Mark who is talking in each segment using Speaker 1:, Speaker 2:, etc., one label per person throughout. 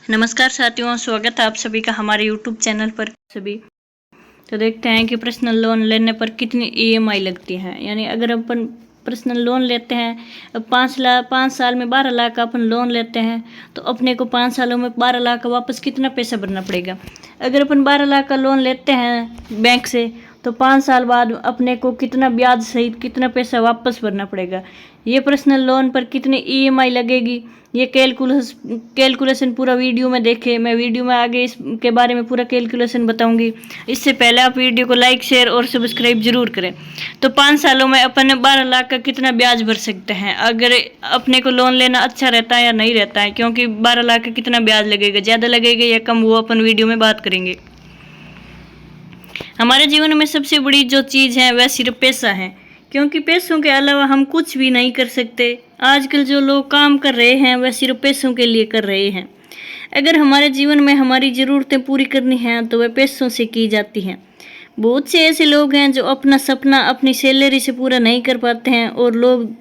Speaker 1: नमस्कार साथियों, स्वागत है आप सभी का हमारे YouTube चैनल पर। सभी तो देखते हैं कि पर्सनल लोन लेने पर कितनी EMI लगती है। यानी अगर अपन पर्सनल लोन लेते हैं, अब 5 साल में 12 लाख का अपन लोन लेते हैं, तो अपने को 5 सालों में 12 लाख का वापस कितना पैसा भरना पड़ेगा। अगर अपन 12 लाख का लोन लेते हैं बैंक से, तो 5 साल बाद अपने को कितना ब्याज सहित कितना पैसा वापस भरना पड़ेगा। ये पर्सनल लोन पर कितनी EMI लगेगी, ये कैलकुलेशन पूरा वीडियो में देखें। मैं वीडियो में आगे इसके बारे में पूरा कैलकुलेशन बताऊंगी। इससे पहले आप वीडियो को लाइक, शेयर और सब्सक्राइब जरूर करें। तो 5 सालों में अपन 12 लाख का कितना ब्याज भर सकते हैं, अगर अपने को लोन लेना अच्छा रहता है या नहीं रहता है, क्योंकि 12 लाख का कितना ब्याज लगेगा, ज़्यादा लगेगा या कम, वो अपन वीडियो में बात करेंगे। हमारे जीवन में सबसे बड़ी जो चीज़ है वह सिर्फ पैसा है, क्योंकि पैसों के अलावा हम कुछ भी नहीं कर सकते। आजकल जो लोग काम कर रहे हैं वह सिर्फ पैसों के लिए कर रहे हैं। अगर हमारे जीवन में हमारी ज़रूरतें पूरी करनी हैं तो वह पैसों से की जाती हैं। बहुत से ऐसे लोग हैं जो अपना सपना अपनी सैलरी से पूरा नहीं कर पाते हैं, और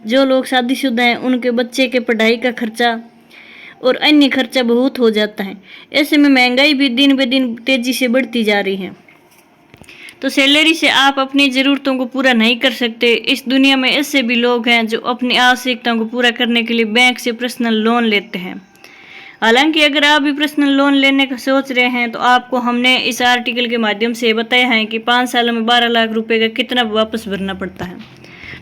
Speaker 1: जो लोग शादीशुदा हैं उनके बच्चे के पढ़ाई का खर्चा और अन्य खर्चा बहुत हो जाता है। ऐसे में महंगाई भी दिन ब दिन तेज़ी से बढ़ती जा रही है। तो सैलरी से आप अपनी ज़रूरतों को पूरा नहीं कर सकते। इस दुनिया में ऐसे भी लोग हैं जो अपनी आवश्यकताओं को पूरा करने के लिए बैंक से पर्सनल लोन लेते हैं। हालांकि अगर आप भी पर्सनल लोन लेने का सोच रहे हैं, तो आपको हमने इस आर्टिकल के माध्यम से बताया है कि 5 सालों में 12 लाख रुपए का कितना वापस भरना पड़ता है।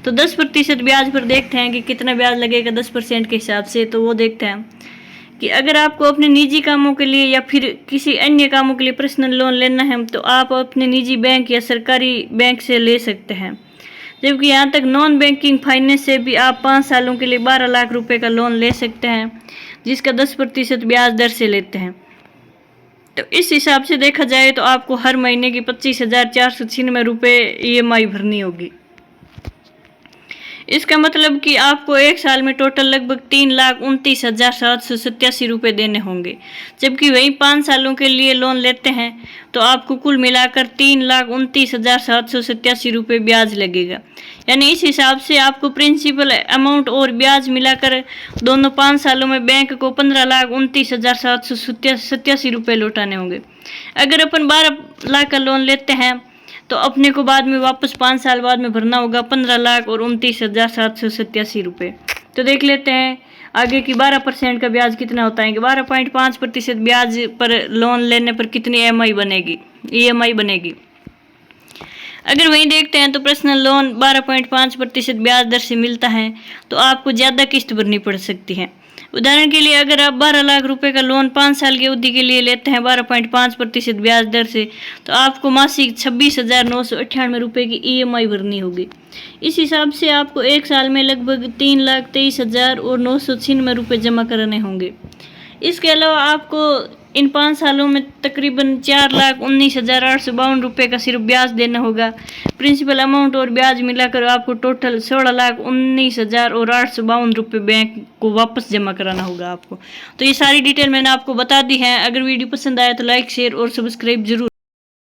Speaker 1: तो 10% ब्याज पर देखते हैं कि कितना ब्याज लगेगा 10% के हिसाब से। तो वो देखते हैं कि अगर आपको अपने निजी कामों के लिए या फिर किसी अन्य कामों के लिए पर्सनल लोन लेना है, तो आप अपने निजी बैंक या सरकारी बैंक से ले सकते हैं। जबकि यहाँ तक नॉन बैंकिंग फाइनेंस से भी आप 5 सालों के लिए 12 लाख रुपए का लोन ले सकते हैं, जिसका 10% ब्याज दर से लेते हैं। तो इस हिसाब से देखा जाए तो आपको हर महीने की 25,496 रुपये EMI भरनी होगी। इसका मतलब कि आपको एक साल में टोटल लगभग 3,29,787 रुपये देने होंगे। जबकि वही 5 सालों के लिए लोन लेते हैं तो आपको कुल मिलाकर 3,29,787 रुपये ब्याज लगेगा। यानी इस हिसाब से आपको प्रिंसिपल अमाउंट और ब्याज मिलाकर दोनों 5 सालों में बैंक को 15,29,787 रुपये लौटाने होंगे। अगर अपन 12 लाख का लोन लेते हैं तो अपने को बाद में वापस 5 साल बाद में भरना होगा 15,29,787 रुपये। तो देख लेते हैं आगे की 12% का ब्याज कितना होता है कि 12.5% ब्याज पर लोन लेने पर कितनी EMI बनेगी। अगर वहीं देखते हैं तो पर्सनल लोन 12.5% ब्याज दर से मिलता है, तो आपको ज़्यादा किस्त भरनी पड़ सकती है। उदाहरण के लिए अगर आप 12 लाख रुपए का लोन 5 साल की अवधि के लिए लेते हैं 12.5% ब्याज दर से, तो आपको मासिक 26,998 रुपये की EMI भरनी होगी। इस हिसाब से आपको एक साल में लगभग 3,23,996 रुपये जमा कराने होंगे। इसके अलावा आपको इन 5 सालों में तकरीबन 4,19,852 रुपये का सिर्फ ब्याज देना होगा। प्रिंसिपल अमाउंट और ब्याज मिलाकर आपको टोटल 16,19,852 रुपये बैंक को वापस जमा कराना होगा आपको। तो ये सारी डिटेल मैंने आपको बता दी है। अगर वीडियो पसंद आया तो लाइक, शेयर और सब्सक्राइब जरूर